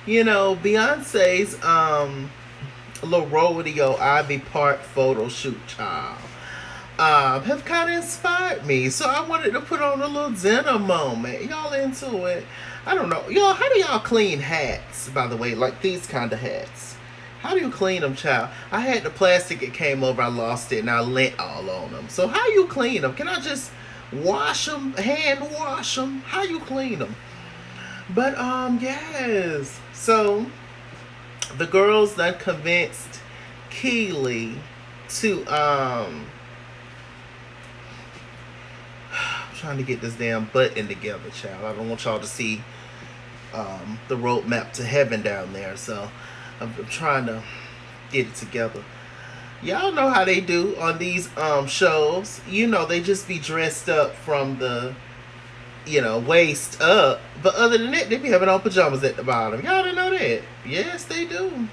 You know, Beyonce's little rodeo Ivy Park photo shoot, child, have kind of inspired me. So I wanted to put on a little dinner moment. Y'all into it? I don't know. Y'all, how do y'all clean hats, by the way? Like these kind of hats. How do you clean them, child? I had the plastic, it came over, I lost it, and I lint all on them. So how you clean them? Can I just wash them, hand wash them? How you clean them? But yes. So the girls that convinced Keely to I'm trying to get this damn button together, child. I don't want y'all to see the roadmap to heaven down there. So I'm trying to get it together. Y'all know how they do on these shows. You know, they just be dressed up from the waist up. But other than that, they be having on pajamas at the bottom. Y'all didn't know that? Yes, they do.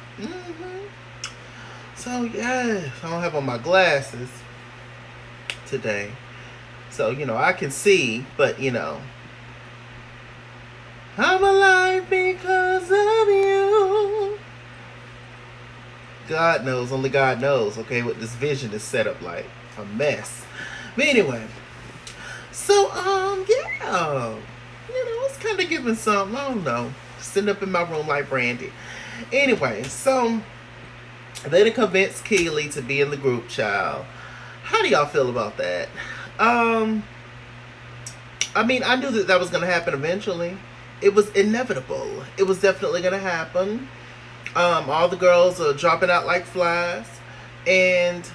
So, yes, I don't have on my glasses today. So, I can see, but, I'm alive because of you. God knows, only God knows, okay, what this vision is set up like. A mess. But anyway, so, yeah. It's kind of giving something, I don't know. Sitting up in my room like Brandy. Anyway, so, they done convinced Keely to be in the group, child. How do y'all feel about that? I mean, I knew that was going to happen eventually. It was inevitable. It was definitely going to happen. All the girls are dropping out like flies. And,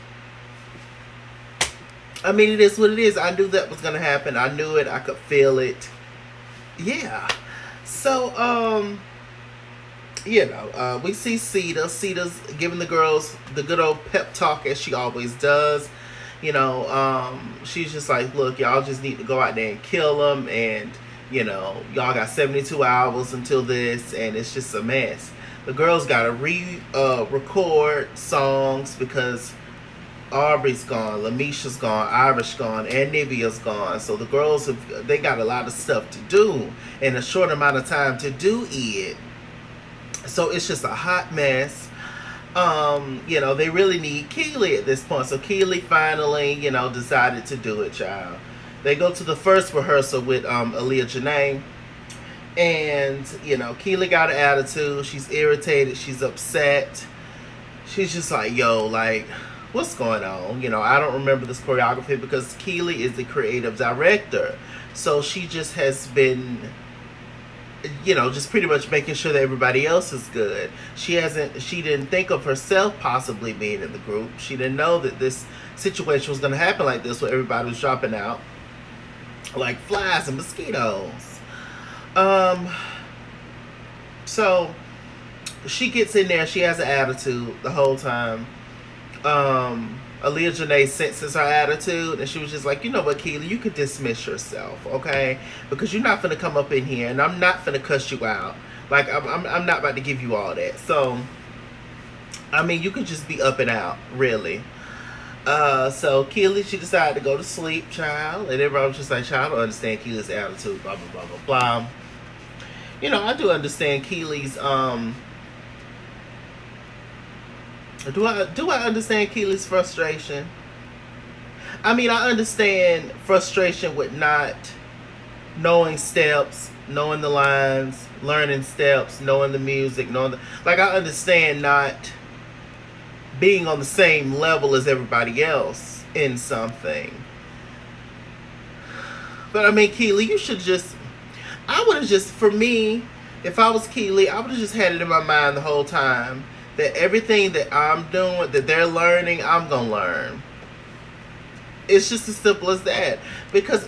I mean, it is what it is. I knew that was going to happen. I knew it. I could feel it. Yeah. So, we see Sita. Sita's giving the girls the good old pep talk as she always does. She's just like, look, y'all just need to go out there and kill them. And, y'all got 72 hours until this. And it's just a mess. The girls got to record songs because Aubrey's gone, Lamisha's gone, Irish gone, and Nivea's gone. So the girls, they got a lot of stuff to do in a short amount of time to do it. So it's just a hot mess. They really need Keely at this point. So Keely finally, decided to do it, child. They go to the first rehearsal with Aaliyah Janae. And, Keely got an attitude. She's irritated. She's upset. She's just like, yo, like, what's going on? I don't remember this choreography because Keely is the creative director. So she just has been, just pretty much making sure that everybody else is good. She didn't think of herself possibly being in the group. She didn't know that this situation was going to happen like this where everybody was dropping out like flies and mosquitoes. So she gets in there. She has an attitude the whole time. Aaliyah Janae senses her attitude, and she was just like, you know what, Keely, you could dismiss yourself, okay? Because you're not finna come up in here, and I'm not finna cuss you out. Like, I'm not about to give you all that. So, I mean, you could just be up and out, really. So Keely, she decided to go to sleep, child, and everybody was just like, child, I don't understand Keely's attitude, blah, blah, blah, blah, blah. I do understand Keely's, Do I understand Keely's frustration? I mean, I understand frustration with not knowing steps, knowing the lines, learning steps, knowing the music, I understand not being on the same level as everybody else in something. But I mean, Keely, for me, if I was Keely, I would have just had it in my mind the whole time that everything that I'm doing, that they're learning, I'm going to learn. It's just as simple as that. Because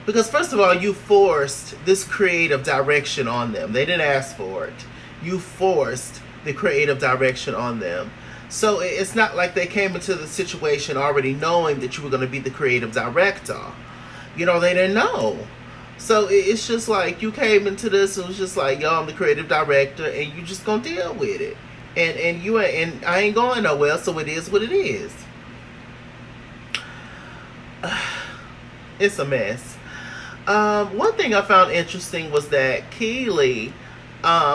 because first of all, you forced this creative direction on them. They didn't ask for it. You forced the creative direction on them. So it's not like they came into the situation already knowing that you were going to be the creative director. They didn't know. So it's just like you came into this and was just like, yo, I'm the creative director, and you just gonna deal with it. And I ain't going nowhere, so it is what it is. It's a mess. One thing I found interesting was that Keely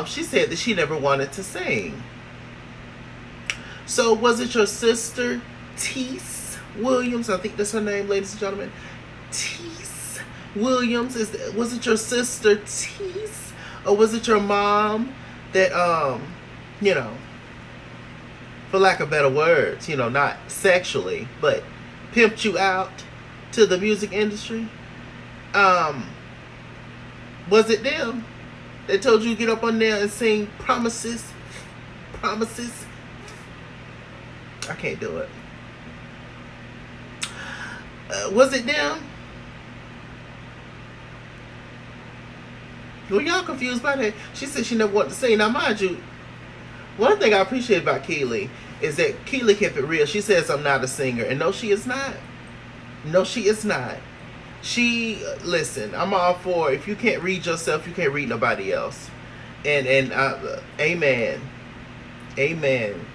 She said that she never wanted to sing. So was it your sister, Teese Williams? I think that's her name, ladies and gentlemen. Teese Williams. Was it your sister, Teese? Or was it your mom that, you know, for lack of better words, you know, not sexually, but pimped you out to the music industry? Was it them that told you to get up on there and sing promises? Promises? I can't do it. Was it them? Were y'all confused by that? She said she never wanted to sing. Now, mind you, one thing I appreciate about Keely is that Keely kept it real. She says, I'm not a singer. And no, she is not. No, she is not. Listen, I'm all for, if you can't read yourself, you can't read nobody else. And amen. Amen.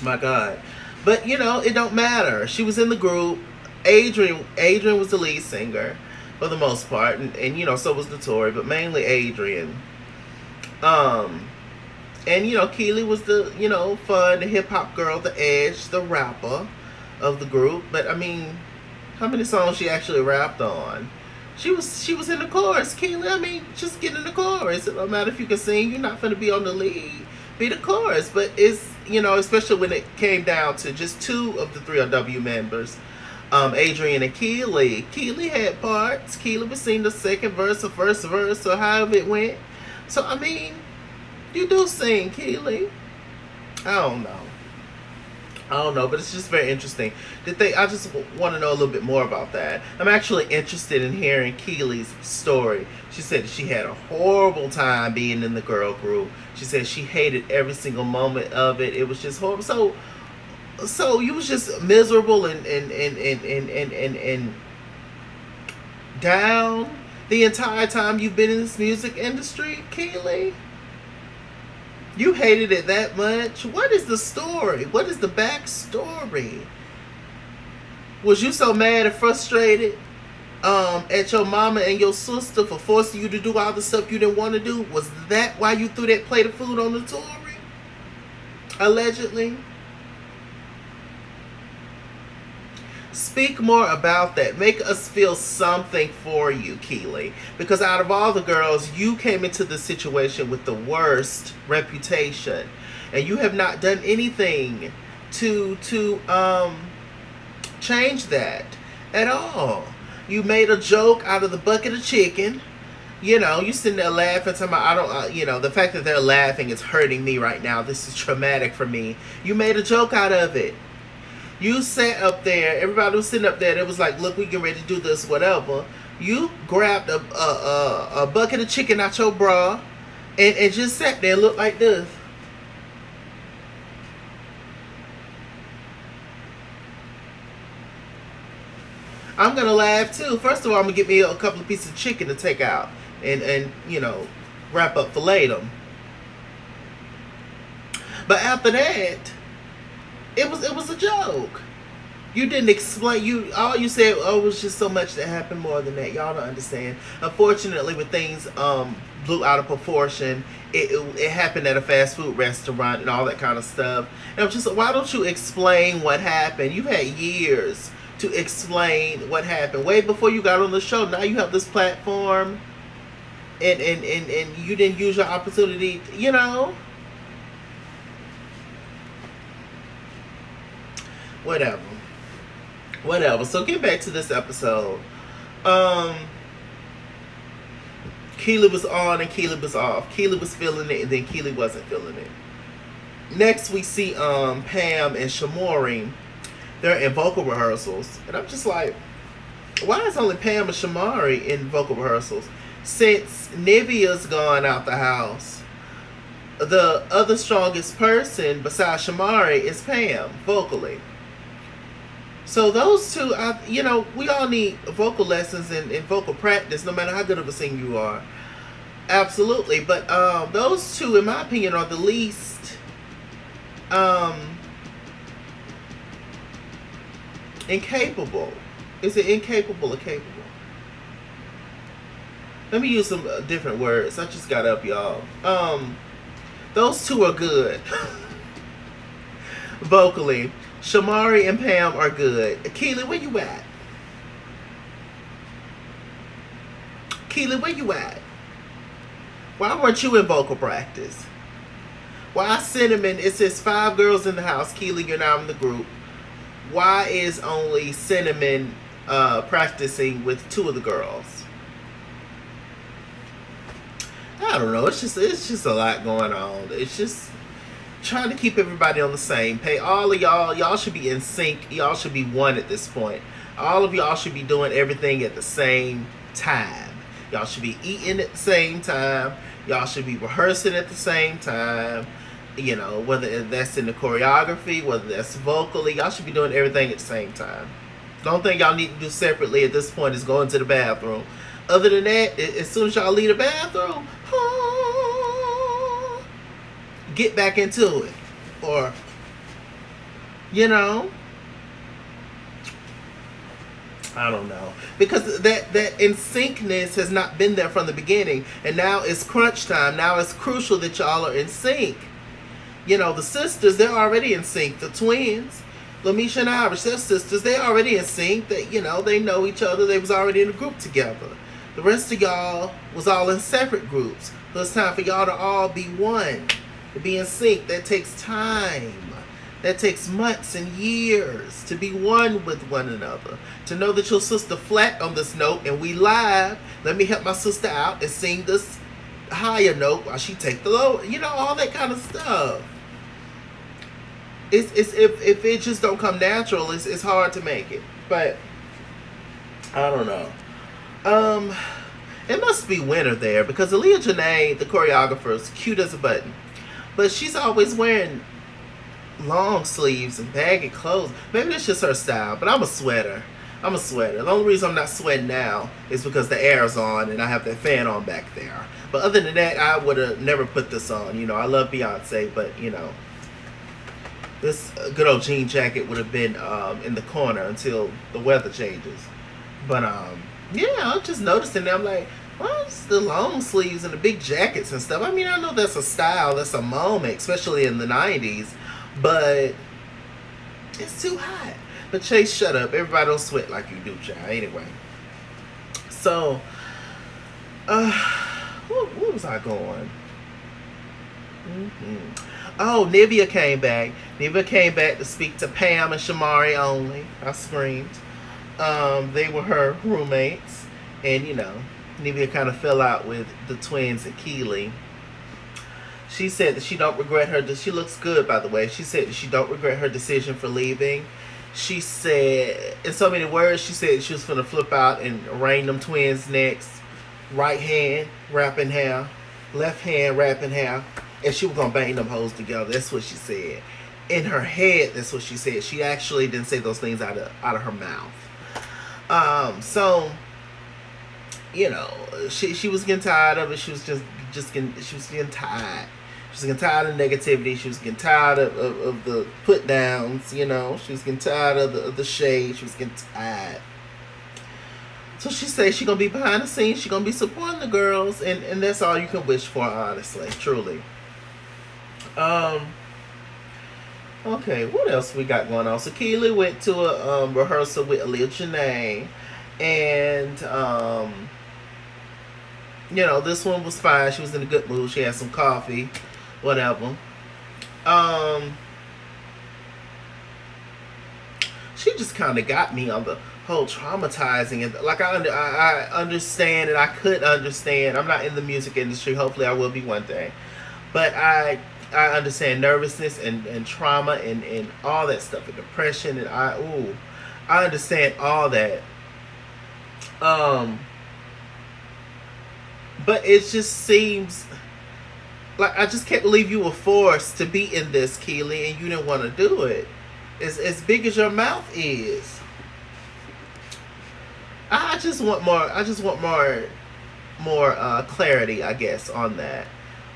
My God. But, you know, it don't matter. She was in the group. Adrian was the lead singer for the most part. And you know, so was Notori, but mainly Adrian. And, you know, Keely was the, you know, fun, the hip-hop girl, the edge, the rapper of the group. But, I mean, how many songs she actually rapped on? She was in the chorus, Keely. I mean, just get in the chorus. It don't matter if you can sing. You're not going to be on the lead. Be the chorus. But it's, you know, especially when it came down to just two of the 3LW members, Adrian and Keely. Keely had parts. Keely would sing the second verse or first verse or however it went. So, I mean, you do sing, Keely. I don't know, but it's just very interesting. I just want to know a little bit more about that. I'm actually interested in hearing Keely's story. She said that she had a horrible time being in the girl group. She said she hated every single moment of it. It was just horrible. So you was just miserable and down the entire time you've been in this music industry, Keely? You hated it that much? What is the story? What is the backstory? Was you so mad and frustrated at your mama and your sister for forcing you to do all the stuff you didn't want to do? Was that why you threw that plate of food on the Tory? Allegedly? Speak more about that. Make us feel something for you, Keely. Because out of all the girls, you came into the situation with the worst reputation. And you have not done anything to change that at all. You made a joke out of the bucket of chicken. You know, you sitting there laughing, talking about, you know, the fact that they're laughing is hurting me right now. This is traumatic for me. You made a joke out of it. You sat up there, everybody was sitting up there, it was like, look, we get ready to do this, whatever. You grabbed a bucket of chicken out your bra and just sat there and looked like this. I'm going to laugh too. First of all, I'm going to get me a couple of pieces of chicken to take out and you know, wrap up, fillet them. But after that, it was a joke. You didn't explain. All you said, oh, it was just so much that happened more than that. Y'all don't understand. Unfortunately, when things blew out of proportion, it happened at a fast food restaurant and all that kind of stuff. And I'm just, why don't you explain what happened? You've had years to explain what happened. Way before you got on the show. Now you have this platform, and you didn't use your opportunity. You know. Whatever. So get back to this episode. Keely was on and Keely was off. Keely was feeling it and then Keely wasn't feeling it. Next we see Pam and Shamari. They're in vocal rehearsals. And I'm just like, why is only Pam and Shamari in vocal rehearsals? Since NIEVA's gone out the house, the other strongest person besides Shamari is Pam, vocally. So those two, you know, we all need vocal lessons and vocal practice, no matter how good of a singer you are. Absolutely. But those two, in my opinion, are the least incapable. Is it incapable or capable? Let me use some different words. I just got up, y'all. Those two are good. Vocally. Shamari and Pam are good. Keely, where you at? Keely, where you at? Why weren't you in vocal practice? Why Cinnamon, it says 5 girls in the house. Keely, you're now in the group. Why is only Cinnamon practicing with 2 of the girls? I don't know. It's just a lot going on. It's just trying to keep everybody on the same page. All of y'all should be in sync. Y'all should be one at this point. All of y'all should be doing everything at the same time. Y'all should be eating at the same time. Y'all should be rehearsing at the same time. You know, whether that's in the choreography, whether that's vocally, y'all should be doing everything at the same time. The only thing y'all need to do separately at this point is go into the bathroom. Other than that, as soon as y'all leave the bathroom, get back into it. Or, you know, I don't know. Because that in syncness has not been there from the beginning. And now it's crunch time. Now it's crucial that y'all are in sync. You know, the sisters, they're already in sync. The twins, Lamisha and Irish, they're sisters. They're already in sync. That, you know, they know each other. They was already in a group together. The rest of y'all was all in separate groups. So it's time for y'all to all be one. To be in sync. That takes time. That takes months and years to be one with one another. To know that your sister flat on this note and we live. Let me help my sister out and sing this higher note while she take the low. You know, all that kind of stuff. It's if it just don't come natural, it's hard to make it. But I don't know. It must be winter there because Aaliyah Janae, the choreographer, is cute as a button. But she's always wearing long sleeves and baggy clothes. Maybe that's just her style, but I'm a sweater. The only reason I'm not sweating now is because the air's on and I have that fan on back there. But other than that, I would have never put this on. You know, I love Beyonce, but, you know, this good old jean jacket would have been in the corner until the weather changes. But, yeah, I'm just noticing that. I'm like, what's the long sleeves and the big jackets and stuff? I mean, I know that's a style, that's a moment, especially in the 90s, but it's too hot. But Chase, shut up. Everybody don't sweat like you do, child. Anyway. So, where was I going? Oh, NIEVA came back. NIEVA came back to speak to Pam and Shamari only. I screamed. They were her roommates, and you know, NIEVA kind of fell out with the twins and Keely. She said that she don't regret she looks good, by the way. She said that she don't regret her decision for leaving. She said, in so many words, she said she was finna flip out and wring them twins' necks. Right hand wrapping hair, left hand wrapping hair, and she was gonna bang them hoes together. That's what she said. In her head, that's what she said. She actually didn't say those things out of her mouth. So, you know, she was getting tired of it. She was getting tired. She was getting tired of negativity. She was getting tired of the put downs. You know, she was getting tired of the shade. She was getting tired. So she said she gonna be behind the scenes. She gonna be supporting the girls, and that's all you can wish for, honestly, truly. Okay, what else we got going on? So Keely went to a rehearsal with Aaliyah Janae, and you know, this one was fine. She was in a good mood. She had some coffee, whatever. She just kind of got me on the whole traumatizing, and like I understand, and I could understand. I'm not in the music industry. Hopefully I will be one day, but I understand nervousness and trauma and all that stuff, and depression, and I understand all that. But it just seems like I just can't believe you were forced to be in this, Keely, and you didn't want to do it. As big as your mouth is. I just want more clarity, I guess, on that.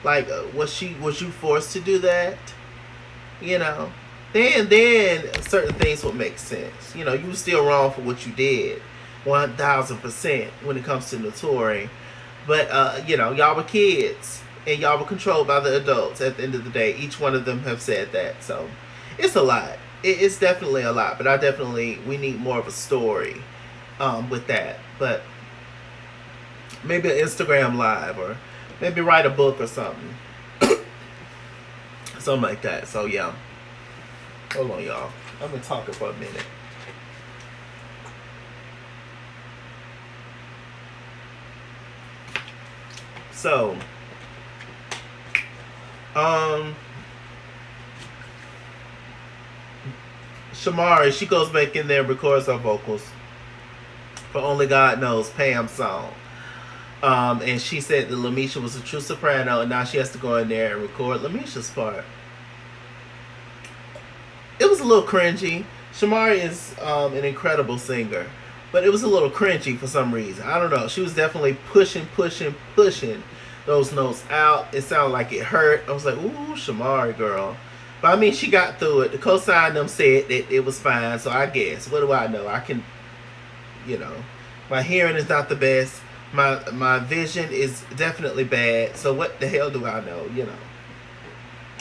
Like, was you forced to do that? You know, then certain things would make sense. You know, you were still wrong for what you did, 1000% when it comes to the touring. But y'all were kids and y'all were controlled by the adults at the end of the day. Each one of them have said that. So it's a lot. It's definitely a lot. But we need more of a story with that. But maybe an Instagram live, or maybe write a book or something. Something like that. So yeah. Hold on, y'all. I've been talking for a minute. So, Shamari, she goes back in there and records her vocals for Only God Knows, Pam's song. And she said that Lamisha was a true soprano, and now she has to go in there and record Lamisha's part. It was a little cringy. Shamari is an incredible singer, but it was a little cringy for some reason. I don't know. She was definitely pushing those notes out. It sounded like it hurt. I was like, ooh, Shamari, girl. But I mean, she got through it. The co-sign them said that it was fine, so I guess. What do I know? I can, my hearing is not the best. My vision is definitely bad. So what the hell do I know?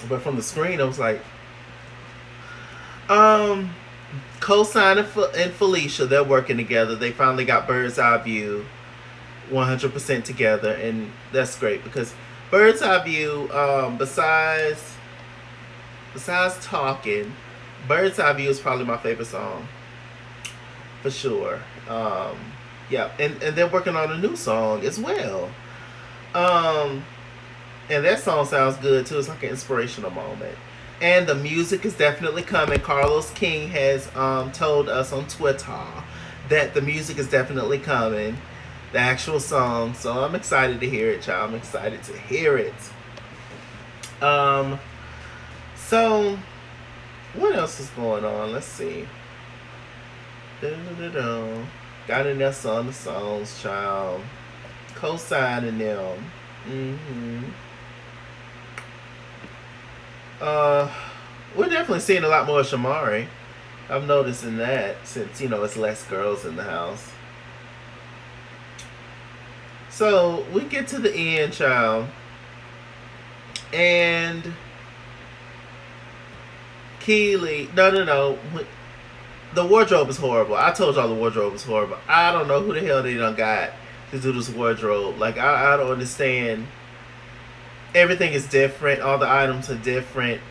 But from the screen, I was like, Co-sign and Felicia, they're working together. They finally got Bird's Eye View 100% together, and that's great because Bird's Eye View, besides Talking, Bird's Eye View is probably my favorite song for sure. Yeah, and they're working on a new song as well. And that song sounds good too. It's like an inspirational moment. And the music is definitely coming. Carlos King has told us on Twitter that the music is definitely coming. The actual song. So I'm excited to hear it, y'all. I'm excited to hear it. So what else is going on? Let's see. Got in there on the songs, child. Co-signing them. We're definitely seeing a lot more Shamari. I'm noticing that since, it's less girls in the house. So, we get to the end, child. And Keely, no. The wardrobe is horrible. I told y'all the wardrobe is horrible. I don't know who the hell they done got to do this wardrobe. Like, I don't understand. Everything is different. All the items are different.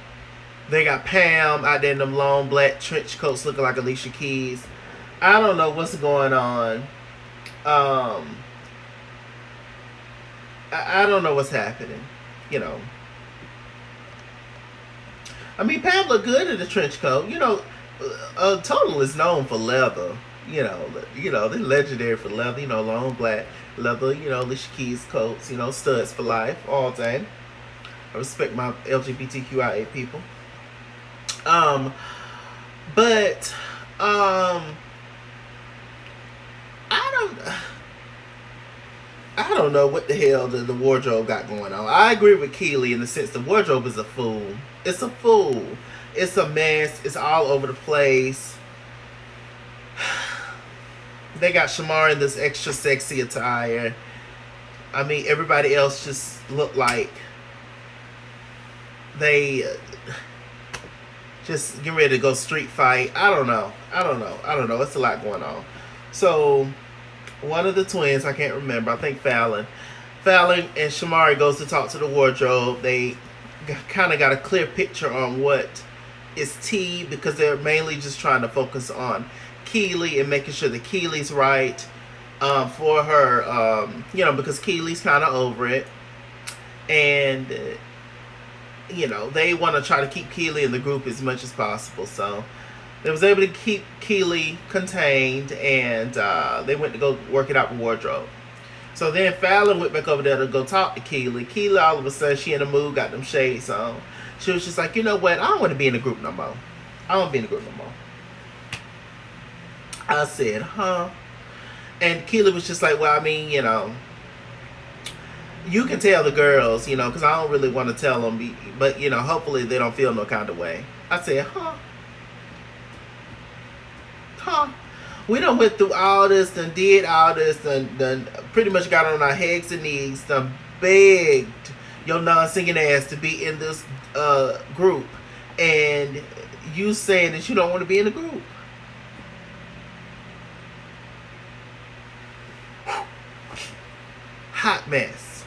They got Pam out there in them long black trench coats looking like Alicia Keys. I don't know what's going on. I don't know what's happening. I mean, Pam looked good in the trench coat. Total is known for leather. They're legendary for leather. Long black leather. Alicia Keys coats. Studs for life all day. I respect my LGBTQIA people. But I don't know what the hell the wardrobe got going on. I agree with Keely in the sense the wardrobe is a fool. It's a fool. It's a mess. It's all over the place. They got Shamari in this extra sexy attire. I mean, everybody else just looked like they just getting ready to go street fight. I don't know. It's a lot going on. So, one of the twins, I can't remember, I think Fallon and Shamari goes to talk to the wardrobe. They kind of got a clear picture on what is tea because they're mainly just trying to focus on Keely and making sure that Keely's right for her, because Keely's kind of over it. And, they want to try to keep Keely in the group as much as possible. So they was able to keep Keely contained, and they went to go work it out with wardrobe. So then Fallon went back over there to go talk to Keely. Keely, all of a sudden, she in the mood, got them shades on. She was just like, you know what? I don't want to be in the group no more. I said, huh? And Keely was just like, well, I mean, you can tell the girls, because I don't really want to tell them, but, hopefully they don't feel no kind of way. I said, huh? We done went through all this, done did all this, done pretty much got on our heads and knees, done begged your non-singing ass to be in this group, and you saying that you don't want to be in the group. Hot mess.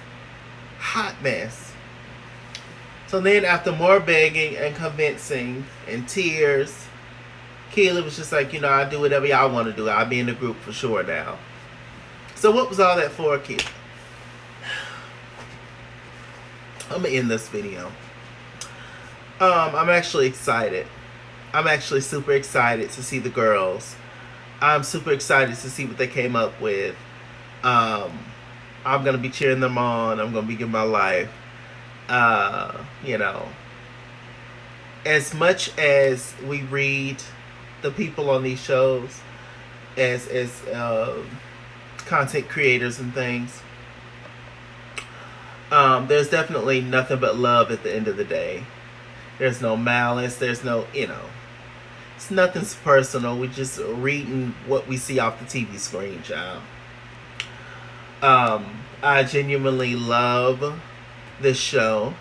Hot mess. So then after more begging and convincing and tears, Keely was just like, I do whatever y'all want to do. I'll be in the group for sure now. So what was all that for, Keely? I'm going to end this video. I'm actually excited. I'm actually super excited to see the girls. I'm super excited to see what they came up with. I'm going to be cheering them on. I'm going to be giving my life. As much as we read the people on these shows as content creators and things, there's definitely nothing but love at the end of the day. There's no malice. There's no, it's nothing's personal. We're just reading what we see off the TV screen, child. I genuinely love this show.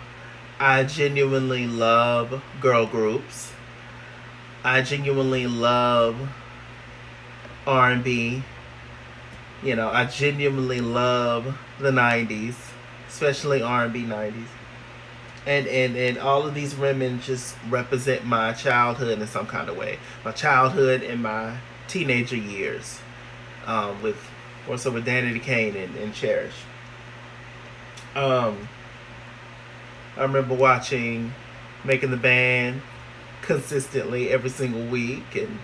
I genuinely love girl groups. I genuinely love R&B. I genuinely love the 90s, especially R&B 90s. And all of these women just represent my childhood in some kind of way. My childhood and my teenager years. With Danity, Kane, and Cherish. I remember watching Making the Band consistently every single week, and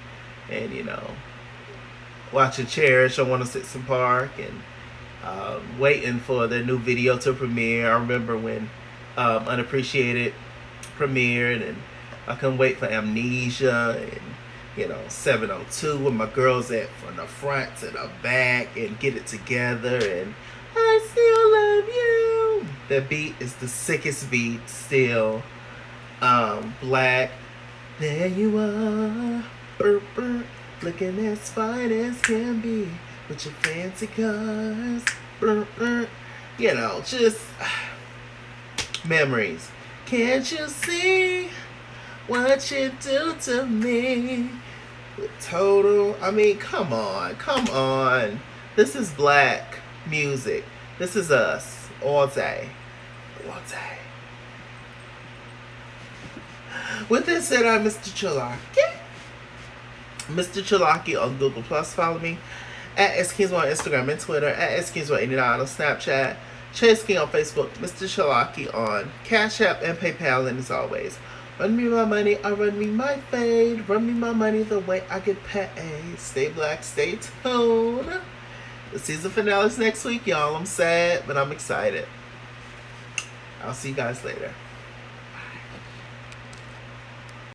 watching Cherish on 106 Park, and waiting for their new video to premiere. I remember when Unappreciated premiered, and I couldn't wait for Amnesia, and 702 with my girls at from the front to the back, and Get It Together, and I Still Love You. That beat is the sickest beat still. Blaque, there you are, burp, burp, looking as fine as can be with your fancy cars, burp, burp. Just memories. Can't you see what you do to me? Total. Come on. This is Blaque music. This is us all day. With that said, I'm MrChalaki. MrChalaki on Google Plus. Follow me at SKingsWell on Instagram and Twitter, at SKingsWell89 on Snapchat, Chase King on Facebook, MrChalaki on Cash App and PayPal, and as always, run me my money, I run me my fade. Run me my money the way I get paid. Stay black, stay tuned. The season finale is next week, y'all. I'm sad, but I'm excited. I'll see you guys later.